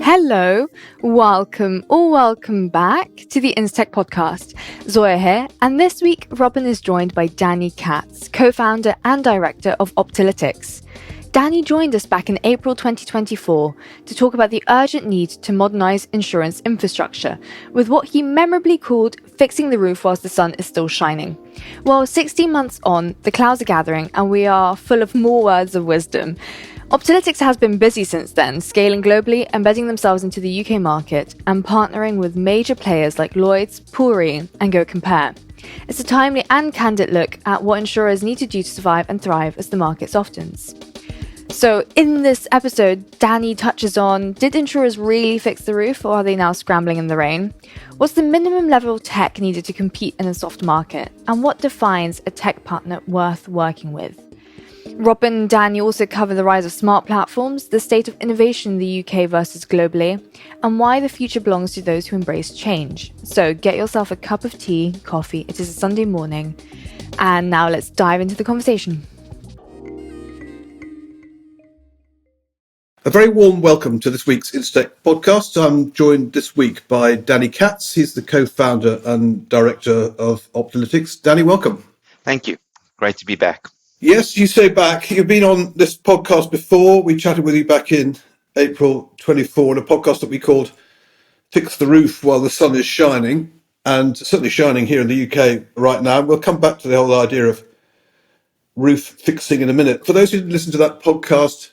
Hello, welcome back to the InsTech podcast. Zoya here, and this week Robin is joined by Dani Katz, co-founder and director of Optalitix. Dani joined us back in April 2024 to talk about the urgent need to modernise insurance infrastructure with what he memorably called fixing the roof whilst the sun is still shining. Well, 16 months on, the clouds are gathering and we are full of more words of wisdom. Optalitix has been busy since then, scaling globally, embedding themselves into the UK market, and partnering with major players like Lloyd, Re and GoCompare. It's a timely and candid look at what insurers need to do to survive and thrive as the market softens. So in this episode, Dani touches on, did insurers really fix the roof or are they now scrambling in the rain? What's the minimum level of tech needed to compete in a soft market? And what defines a tech partner worth working with? Robin and Dani also cover the rise of smart platforms, the state of innovation in the UK versus globally, and why the future belongs to those who embrace change. So get yourself a cup of tea, coffee, it is a Sunday morning, and now let's dive into the conversation. A very warm welcome to this week's InsTech podcast. I'm joined this week by Dani Katz. He's the co-founder and director of Optalitix. Dani, welcome. Thank you. Great to be back. Yes, you say back. You've been on this podcast before. We chatted with you back in April 24 on a podcast that we called Fix the Roof While the Sun is Shining, and certainly shining here in the UK right now. We'll come back to the whole idea of roof fixing in a minute. For those who didn't listen to that podcast,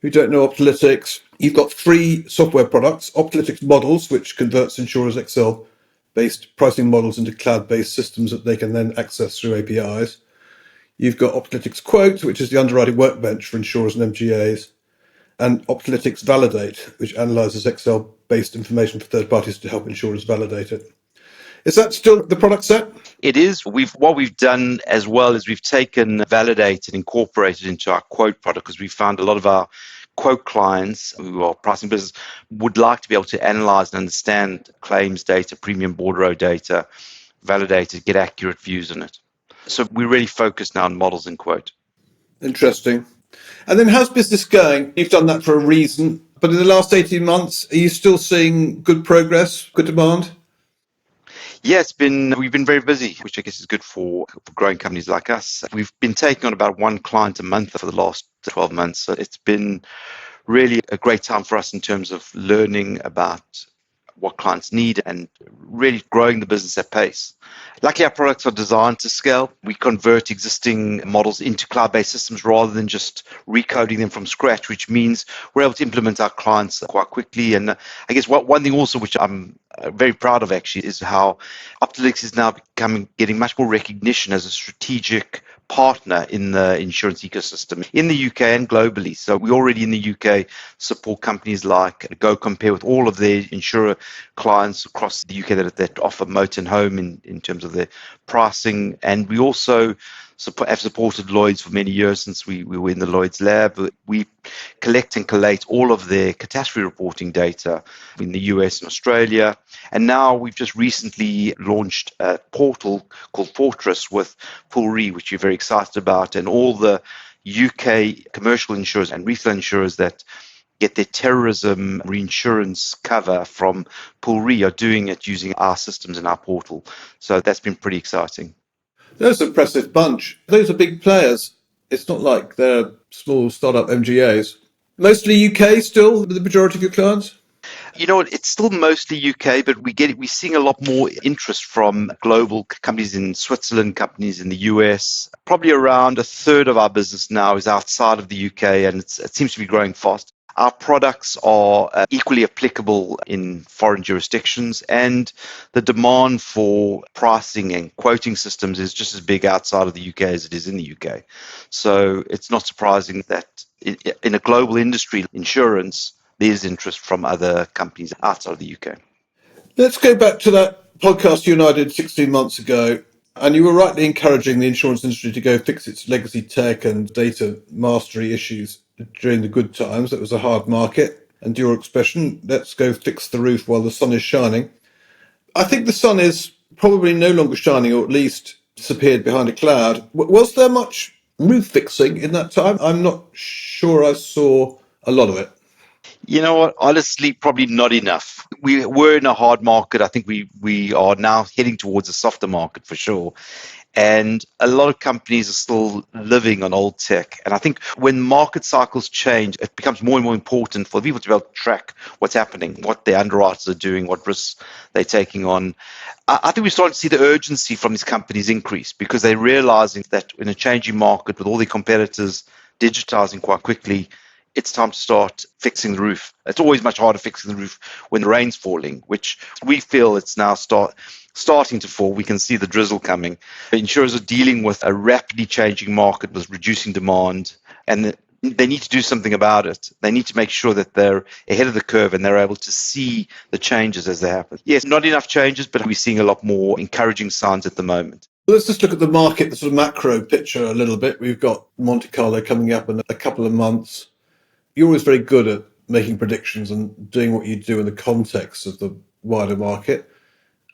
who don't know Optalitix, you've got three software products: Optalitix Models, which converts insurers' Excel-based pricing models into cloud-based systems that they can then access through APIs. You've got Optalitix Quote, which is the underwriting workbench for insurers and MGAs, and Optalitix Validate, which analyzes Excel-based information for third parties to help insurers validate it. Is that still the product set? It is. What we've done as well is we've taken Validate and incorporated into our Quote product, because we found a lot of our Quote clients who are pricing business would like to be able to analyze and understand claims data, premium bordereau data, validate it, get accurate views on it. So we're really focused now on models and Quote. Interesting. And then how's business going? You've done that for a reason, but in the last 18 months, are you still seeing good progress, good demand? Yeah, we've been very busy, which I guess is good for growing companies like us. We've been taking on about one client a month for the last 12 months. So it's been really a great time for us in terms of learning about what clients need and really growing the business at pace. Luckily, our products are designed to scale. We convert existing models into cloud-based systems rather than just recoding them from scratch, which means we're able to implement our clients quite quickly. And I guess one thing also, which I'm very proud of actually, is how Optalitix is now getting much more recognition as a strategic partner in the insurance ecosystem in the UK and globally. So we already in the UK support companies like GoCompare with all of their insurer clients across the UK that offer motor and home in terms of their pricing. And we also have supported Lloyd's for many years since we were in the Lloyd's lab. We collect and collate all of their catastrophe reporting data in the US and Australia. And now we've just recently launched a portal called Fortress with Re, which we're very excited about. And all the UK commercial insurers and retail insurers that get their terrorism reinsurance cover from Re are doing it using our systems and our portal. So that's been pretty exciting. That's an impressive bunch. Those are big players. It's not like they're small startup MGAs. Mostly UK still, the majority of your clients? You know, it's still mostly UK, but we're seeing a lot more interest from global companies in Switzerland, companies in the US. Probably around a third of our business now is outside of the UK, and it seems to be growing fast. Our products are equally applicable in foreign jurisdictions, and the demand for pricing and quoting systems is just as big outside of the UK as it is in the UK. So it's not surprising that in a global industry, insurance, there's interest from other companies outside of the UK. Let's go back to that podcast you and I did 16 months ago. And you were rightly encouraging the insurance industry to go fix its legacy tech and data mastery issues during the good times. It was a hard market. And your expression, let's go fix the roof while the sun is shining. I think the sun is probably no longer shining, or at least disappeared behind a cloud. Was there much roof fixing in that time? I'm not sure I saw a lot of it. You know what? Honestly, probably not enough. We were in a hard market. I think we are now heading towards a softer market for sure. And a lot of companies are still living on old tech. And I think when market cycles change, it becomes more and more important for people to be able to track what's happening, what the underwriters are doing, what risks they're taking on. I think we're starting to see the urgency from these companies increase because they're realizing that in a changing market with all the competitors digitizing quite quickly, it's time to start fixing the roof. It's always much harder fixing the roof when the rain's falling, which we feel it's now starting to fall. We can see the drizzle coming. Insurers are dealing with a rapidly changing market with reducing demand, and they need to do something about it. They need to make sure that they're ahead of the curve and they're able to see the changes as they happen. Yes, not enough changes, but we're seeing a lot more encouraging signs at the moment. Let's just look at the market, the sort of macro picture a little bit. We've got Monte Carlo coming up in a couple of months. You're always very good at making predictions and doing what you do in the context of the wider market.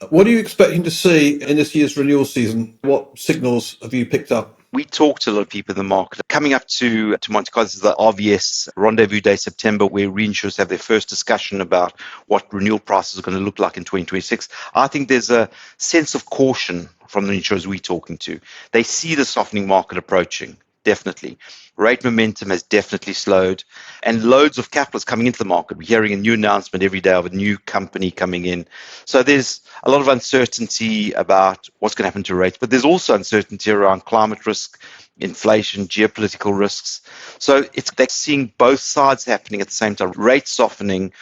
What are you expecting to see in this year's renewal season? What signals have you picked up? We talked to a lot of people in the market. Coming up to Monte Carlo, this is the RVS Rendezvous Day, September, where reinsurers have their first discussion about what renewal prices are going to look like in 2026. I think there's a sense of caution from the insurers we're talking to. They see the softening market approaching, definitely. Rate momentum has definitely slowed, and loads of capital is coming into the market. We're hearing a new announcement every day of a new company coming in. So there's a lot of uncertainty about what's going to happen to rates, but there's also uncertainty around climate risk, inflation, geopolitical risks. So they're seeing both sides happening at the same time. Rates softening,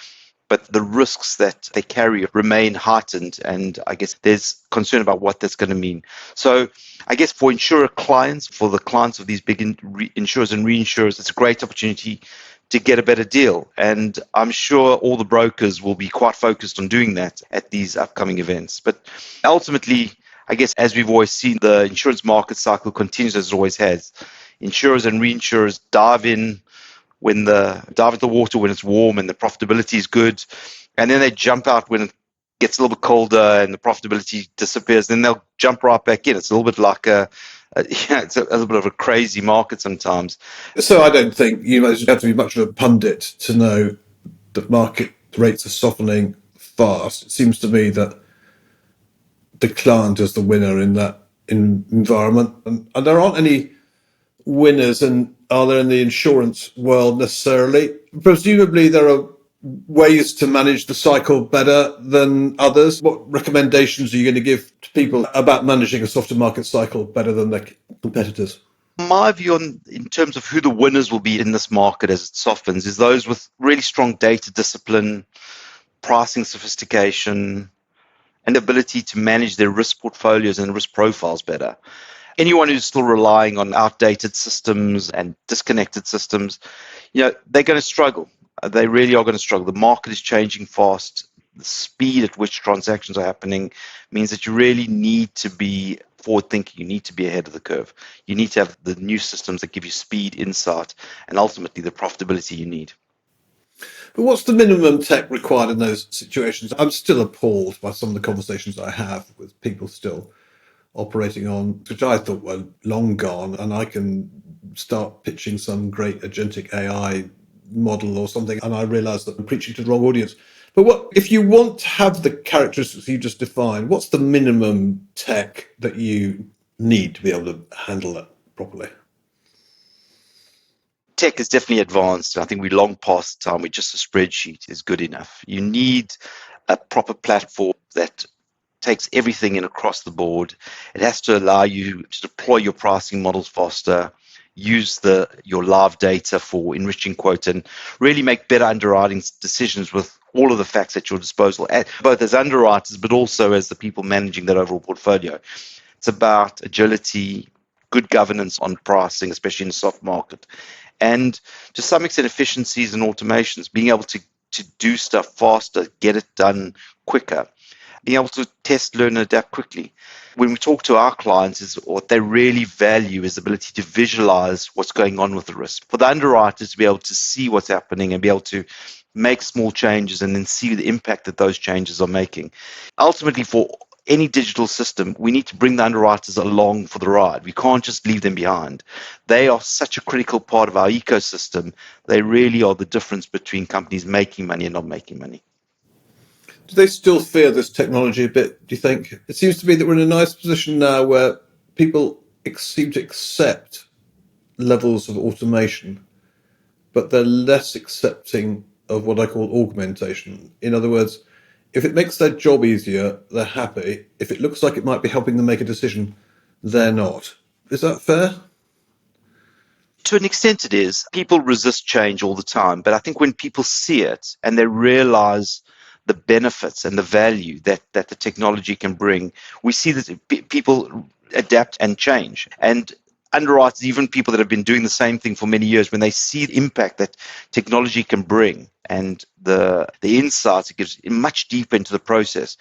but the risks that they carry remain heightened. And I guess there's concern about what that's going to mean. So I guess for insurer clients, for the clients of these big insurers and reinsurers, it's a great opportunity to get a better deal. And I'm sure all the brokers will be quite focused on doing that at these upcoming events. But ultimately, I guess as we've always seen, the insurance market cycle continues as it always has. Insurers and reinsurers dive into the water when it's warm and the profitability is good, and then they jump out when it gets a little bit colder and the profitability disappears. Then they'll jump right back in. It's a little bit like it's a little bit of a crazy market sometimes. So I don't think you have to be much of a pundit to know that market rates are softening fast. It seems to me that the client is the winner in that environment, and there aren't any winners, and are there in the insurance world necessarily? Presumably there are ways to manage the cycle better than others. What recommendations are you going to give to people about managing a softer market cycle better than their competitors? My view in terms of who the winners will be in this market as it softens is those with really strong data discipline, pricing sophistication, and ability to manage their risk portfolios and risk profiles better. Anyone who's still relying on outdated systems and disconnected systems, they're going to struggle. They really are going to struggle. The market is changing fast. The speed at which transactions are happening means that you really need to be forward thinking. You need to be ahead of the curve. You need to have the new systems that give you speed, insight, and ultimately the profitability you need. But what's the minimum tech required in those situations? I'm still appalled by some of the conversations I have with people still operating on, which I thought were long gone, and I can start pitching some great agentic AI model or something, and I realise that I'm preaching to the wrong audience. But what if you want to have the characteristics you just defined? What's the minimum tech that you need to be able to handle that properly? Tech is definitely advanced. I think we long past the time where just a spreadsheet is good enough. You need a proper platform that takes everything in across the board. It has to allow you to deploy your pricing models faster, use your live data for enriching quotes, and really make better underwriting decisions with all of the facts at your disposal, both as underwriters, but also as the people managing that overall portfolio. It's about agility, good governance on pricing, especially in a soft market, and to some extent efficiencies and automations, being able to do stuff faster, get it done quicker, being able to test, learn, and adapt quickly. When we talk to our clients, is what they really value is the ability to visualize what's going on with the risk. For the underwriters to be able to see what's happening and be able to make small changes and then see the impact that those changes are making. Ultimately, for any digital system, we need to bring the underwriters along for the ride. We can't just leave them behind. They are such a critical part of our ecosystem. They really are the difference between companies making money and not making money. Do they still fear this technology a bit, do you think? It seems to me that we're in a nice position now where people seem to accept levels of automation, but they're less accepting of what I call augmentation. In other words, if it makes their job easier, they're happy. If it looks like it might be helping them make a decision, they're not. Is that fair? To an extent it is. People resist change all the time, but I think when people see it and they realize the benefits and the value that the technology can bring, we see that people adapt and change. And underwriters, even people that have been doing the same thing for many years, when they see the impact that technology can bring and the insights it gives much deeper into the process,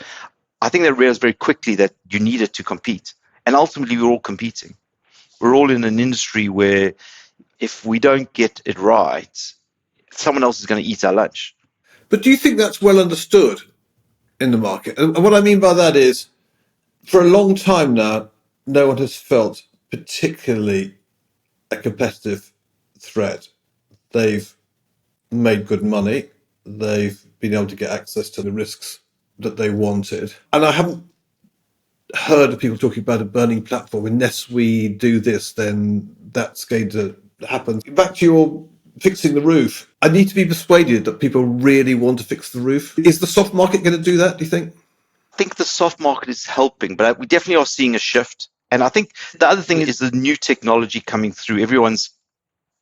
I think they realize very quickly that you need it to compete. And ultimately, we're all competing. We're all in an industry where if we don't get it right, someone else is going to eat our lunch. But do you think that's well understood in the market? And what I mean by that is, for a long time now, no one has felt particularly a competitive threat. They've made good money. They've been able to get access to the risks that they wanted. And I haven't heard of people talking about a burning platform. Unless we do this, then that's going to happen. Back to your fixing the roof. I need to be persuaded that people really want to fix the roof. Is the soft market going to do that, do you think? I think the soft market is helping, but we definitely are seeing a shift. And I think the other thing is the new technology coming through. Everyone's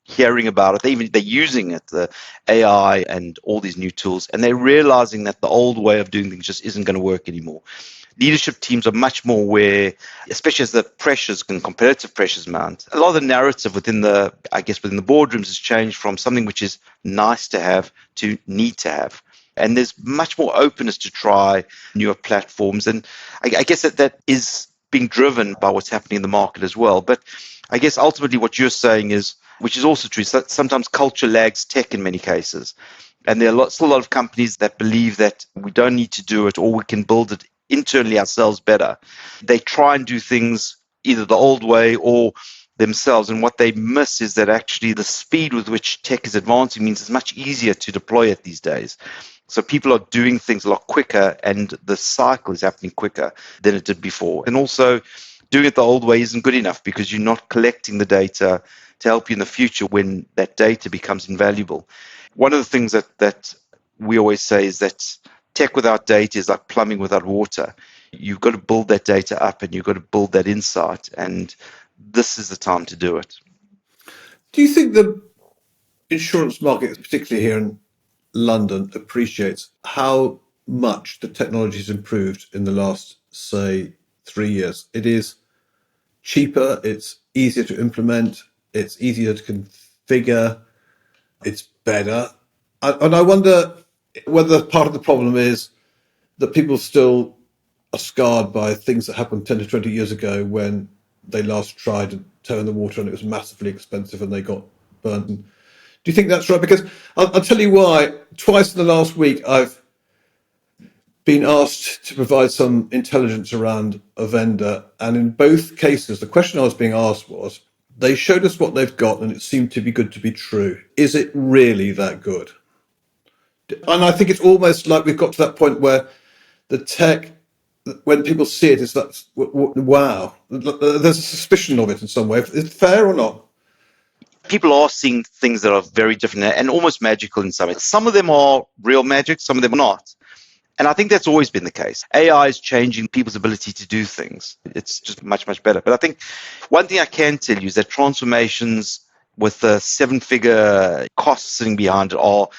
hearing about it. They're using it, the AI and all these new tools, and they're realizing that the old way of doing things just isn't going to work anymore. Leadership teams are much more aware, especially as the pressures and competitive pressures mount. A lot of the narrative within the boardrooms has changed from something which is nice to have to need to have. And there's much more openness to try newer platforms. And I guess that is being driven by what's happening in the market as well. But I guess ultimately what you're saying is, which is also true, is that sometimes culture lags tech in many cases. And there are still a lot of companies that believe that we don't need to do it or we can build it internally ourselves better. They try and do things either the old way or themselves. And what they miss is that actually the speed with which tech is advancing means it's much easier to deploy it these days. So people are doing things a lot quicker and the cycle is happening quicker than it did before. And also doing it the old way isn't good enough because you're not collecting the data to help you in the future when that data becomes invaluable. One of the things that we always say is that tech without data is like plumbing without water. You've got to build that data up and you've got to build that insight. And this is the time to do it. Do you think the insurance market, particularly here in London, appreciates how much the technology has improved in the last, say, 3 years? It is cheaper, it's easier to implement, it's easier to configure, it's better. And I wonder whether part of the problem is that people still are scarred by things that happened 10 to 20 years ago when they last tried to turn the water and it was massively expensive and they got burnt. Do you think that's right? Because I'll tell you why. Twice in the last week, I've been asked to provide some intelligence around a vendor. And in both cases, the question I was being asked was, they showed us what they've got and it seemed to be good to be true. Is it really that good? And I think it's almost like we've got to that point where the tech, when people see it, is that, wow, there's a suspicion of it in some way. Is it fair or not? People are seeing things that are very different and almost magical in some ways. Some of them are real magic, some of them are not. And I think that's always been the case. AI is changing people's ability to do things. It's just much, much better. But I think one thing I can tell you is that transformations with the 7-figure costs sitting behind it are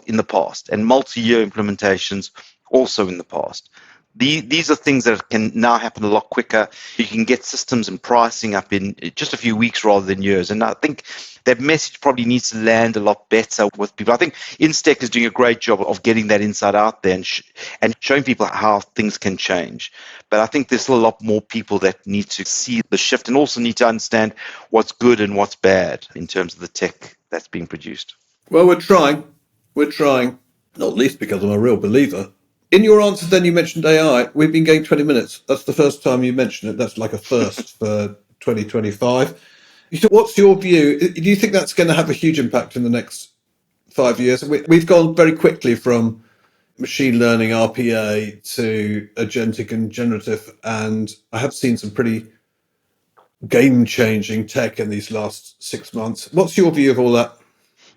in the past, and multi-year implementations also in the past. These are things that can now happen a lot quicker. You can get systems and pricing up in just a few weeks rather than years. And I think that message probably needs to land a lot better with people. I think InsTech is doing a great job of getting that insight out there and showing people how things can change. But I think there's still a lot more people that need to see the shift and also need to understand what's good and what's bad in terms of the tech that's being produced. Well, we're trying. We're trying, not least because I'm a real believer. In your answer, then you mentioned AI. We've been going 20 minutes. That's the first time you mentioned it. That's like a first for 2025. What's your view? Do you think that's going to have a huge impact in the next 5 years? We've gone very quickly from machine learning, RPA, to agentic and generative, and I have seen some pretty game-changing tech in these last 6 months. What's your view of all that?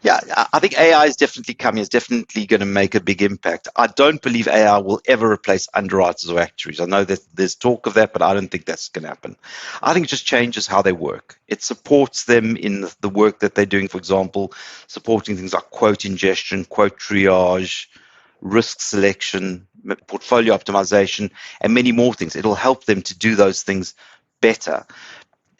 Yeah, I think AI is definitely coming. It's definitely going to make a big impact. I don't believe AI will ever replace underwriters or actuaries. I know that there's talk of that, but I don't think that's going to happen. I think it just changes how they work. It supports them in the work that they're doing, for example, supporting things like quote ingestion, quote triage, risk selection, portfolio optimization, and many more things. It'll help them to do those things better.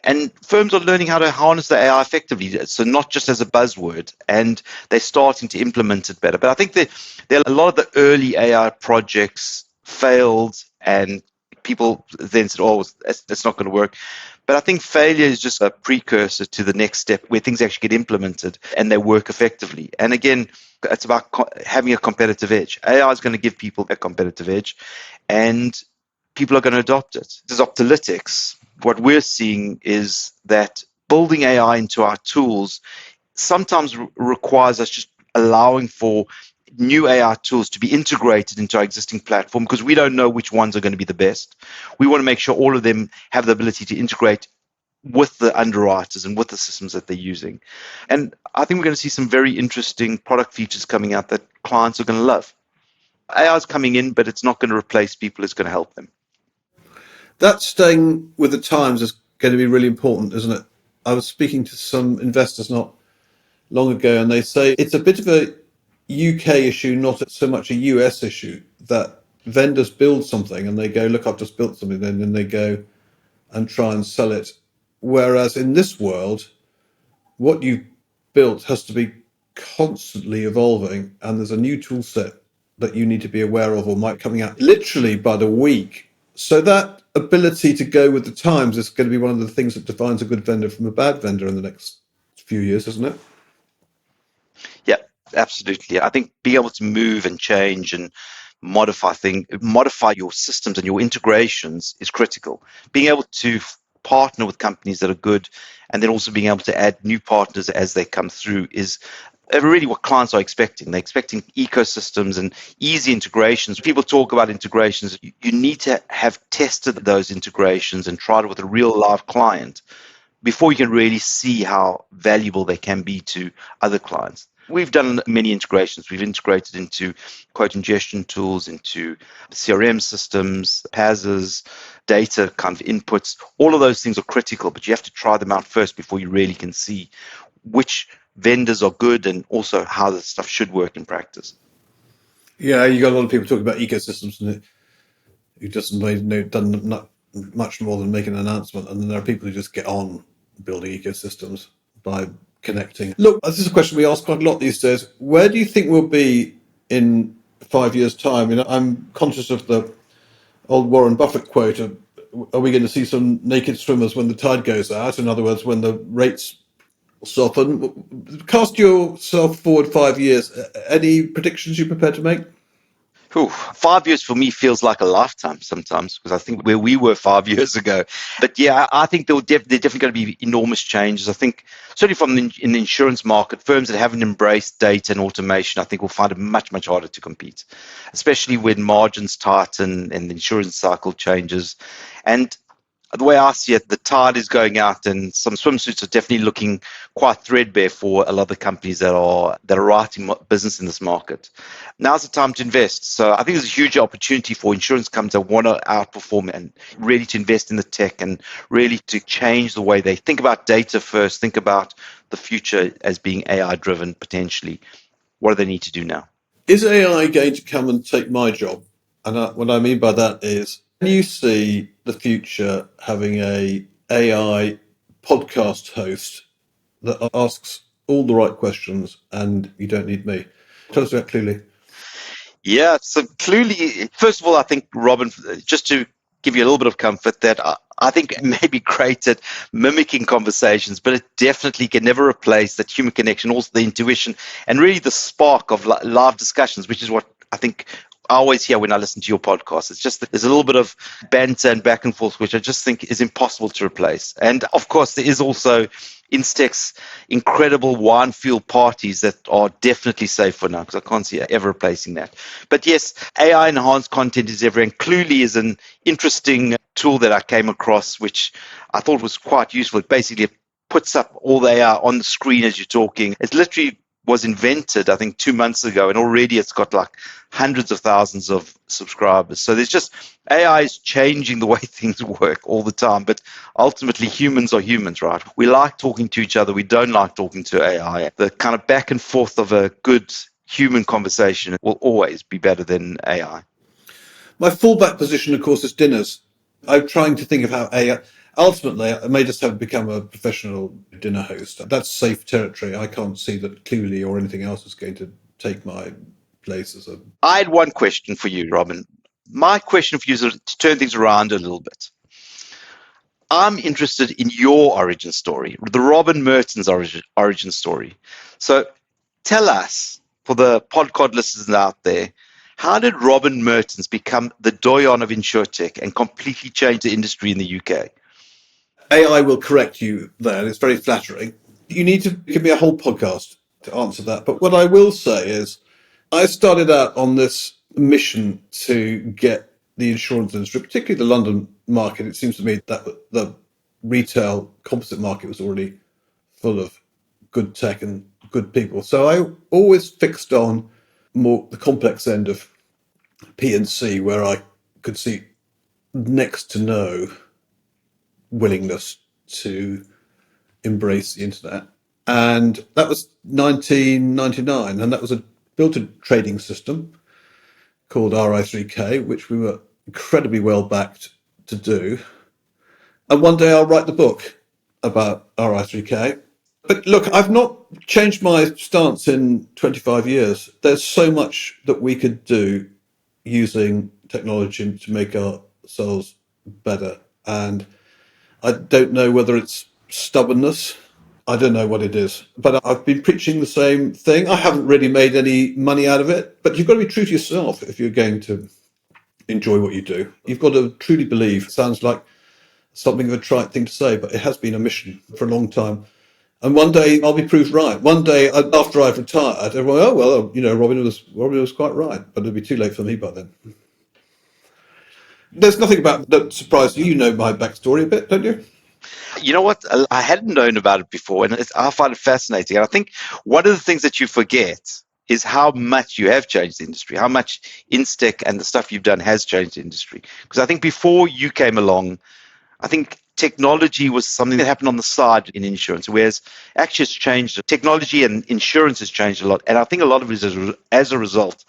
And firms are learning how to harness the AI effectively, so not just as a buzzword, and they're starting to implement it better. But I think that there are a lot of the early AI projects failed, and people then said, oh, that's not going to work. But I think failure is just a precursor to the next step where things actually get implemented and they work effectively. And again, it's about having a competitive edge. AI is going to give people a competitive edge, and people are going to adopt it. There's Optalitix. What we're seeing is that building AI into our tools sometimes requires us just allowing for new AI tools to be integrated into our existing platform, because we don't know which ones are going to be the best. We want to make sure all of them have the ability to integrate with the underwriters and with the systems that they're using. And I think we're going to see some very interesting product features coming out that clients are going to love. AI is coming in, but it's not going to replace people. It's going to help them. That staying with the times is going to be really important, isn't it? I was speaking to some investors not long ago, and they say it's a bit of a UK issue, not so much a US issue, that vendors build something and they go, look, I've just built something, and then they go and try and sell it. Whereas in this world, what you've built has to be constantly evolving, and there's a new tool set that you need to be aware of or might coming out literally by the week. So that ability to go with the times is going to be one of the things that defines a good vendor from a bad vendor in the next few years, isn't it? Yeah, absolutely. I think being able to move and change and modify your systems and your integrations is critical. Being able to partner with companies that are good, and then also being able to add new partners as they come through is really what clients are expecting. They're expecting ecosystems and easy integrations. People talk about integrations. You need to have tested those integrations and tried it with a real live client before you can really see how valuable they can be to other clients. We've done many integrations. We've integrated into quote ingestion tools, into CRM systems, PASs, data kind of inputs. All of those things are critical, but you have to try them out first before you really can see which vendors are good and also how the stuff should work in practice. Yeah, you got a lot of people talking about ecosystems, and who just done not much more than make an announcement, and then there are people who just get on building ecosystems by connecting. Look, this is a question we ask quite a lot these days. Where do you think we'll be in 5 years' time? I'm conscious of the old Warren Buffett quote of, are we going to see some naked swimmers when the tide goes out? In other words, when the rates soften. Cast yourself forward 5 years. Any predictions you're prepared to make? 5 years for me feels like a lifetime sometimes, because I think where we were 5 years ago. But yeah, I think there definitely going to be enormous changes. I think certainly in the insurance market, firms that haven't embraced data and automation, I think will find it much, much harder to compete, especially when margins tighten and the insurance cycle changes. And the way I see it, the tide is going out, and some swimsuits are definitely looking quite threadbare for a lot of the companies that are writing business in this market. Now's the time to invest. So I think there's a huge opportunity for insurance companies that want to outperform and really to invest in the tech and really to change the way they think about data first, think about the future as being AI driven potentially. What do they need to do now? Is AI going to come and take my job? And what I mean by that is, can you see the future having a AI podcast host that asks all the right questions and you don't need me? Tell us about Cluely. Yeah, so Cluely, first of all, I think, Robin, just to give you a little bit of comfort, that I think it may be great at mimicking conversations, but it definitely can never replace that human connection, also the intuition, and really the spark of live discussions, which is what I think I always hear when I listen to your podcast. It's just that there's a little bit of banter and back and forth, which I just think is impossible to replace. And of course, there is also InsTech's incredible wine-fueled parties that are definitely safe for now, because I can't see ever replacing that. But yes, AI-enhanced content is everywhere, and Cluely is an interesting tool that I came across, which I thought was quite useful. It basically puts up all the AI on the screen as you're talking. It's literally was invented, I think, 2 months ago, and already it's got like hundreds of thousands of subscribers. So there's just AI is changing the way things work all the time. But ultimately, humans are humans, right? We like talking to each other. We don't like talking to AI. The kind of back and forth of a good human conversation will always be better than AI. My fallback position, of course, is dinners. I'm trying to think of how AI. Ultimately, I may just have become a professional dinner host. That's safe territory. I can't see that Cluely or anything else is going to take my place as a. I had one question for you, Robin. My question for you is to turn things around a little bit. I'm interested in your origin story, the Robin Merttens origin story. So tell us, for the podcast listeners out there, how did Robin Merttens become the doyen of InsurTech and completely change the industry in the UK? AI will correct you there. It's very flattering. You need to give me a whole podcast to answer that. But what I will say is I started out on this mission to get the insurance industry, particularly the London market. It seems to me that the retail composite market was already full of good tech and good people. So I always fixed on more the complex end of P&C, where I could see next to no willingness to embrace the internet. And that was 1999. And that was built a trading system called RI3K, which we were incredibly well backed to do. And one day I'll write the book about RI3K. But look, I've not changed my stance in 25 years. There's so much that we could do using technology to make ourselves better. And I don't know whether it's stubbornness. I don't know what it is. But I've been preaching the same thing. I haven't really made any money out of it. But you've got to be true to yourself if you're going to enjoy what you do. You've got to truly believe. It sounds like something of a trite thing to say, but it has been a mission for a long time. And one day I'll be proved right. One day after I've retired, everyone, oh, well, Robin was quite right. But it'll be too late for me by then. There's nothing about that surprised you. You know my backstory a bit, don't you? You know what? I hadn't known about it before, and I find it fascinating. And I think one of the things that you forget is how much you have changed the industry, how much InsTech and the stuff you've done has changed the industry. Because I think before you came along, I think technology was something that happened on the side in insurance, whereas actually it's changed. Technology and insurance has changed a lot. And I think a lot of it is as a result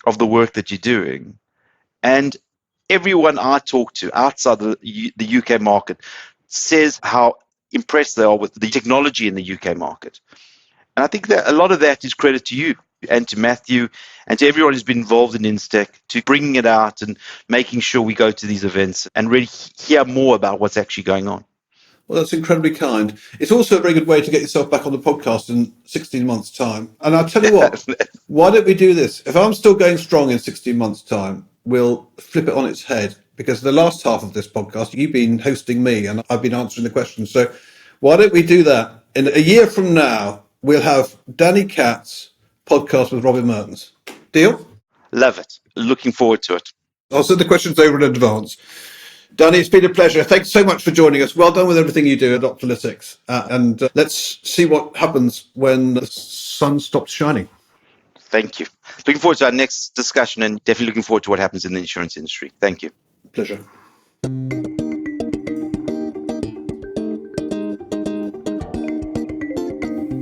of the work that you're doing. And everyone I talk to outside the UK market says how impressed they are with the technology in the UK market. And I think that a lot of that is credit to you and to Matthew and to everyone who's been involved in InsTech, to bringing it out and making sure we go to these events and really hear more about what's actually going on. Well, that's incredibly kind. It's also a very good way to get yourself back on the podcast in 16 months' time. And I'll tell you what, why don't we do this? If I'm still going strong in 16 months' time, we'll flip it on its head, because the last half of this podcast, you've been hosting me and I've been answering the questions. So why don't we do that? In a year from now, we'll have Dani Katz podcast with Robin Merttens. Deal? Love it. Looking forward to it. I'll send the questions over in advance. Dani, it's been a pleasure. Thanks so much for joining us. Well done with everything you do at Optalitix. And let's see what happens when the sun stops shining. Thank you. Looking forward to our next discussion, and definitely looking forward to what happens in the insurance industry. Thank you. Pleasure.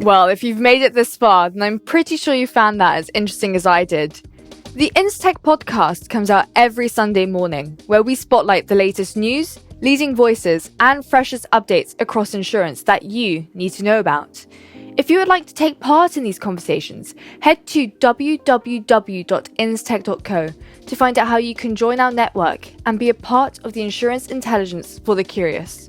Well, if you've made it this far, then I'm pretty sure you found that as interesting as I did. The InsTech podcast comes out every Sunday morning, where we spotlight the latest news, leading voices, and freshest updates across insurance that you need to know about. If you would like to take part in these conversations, head to www.instech.co to find out how you can join our network and be a part of the insurance intelligence for the curious.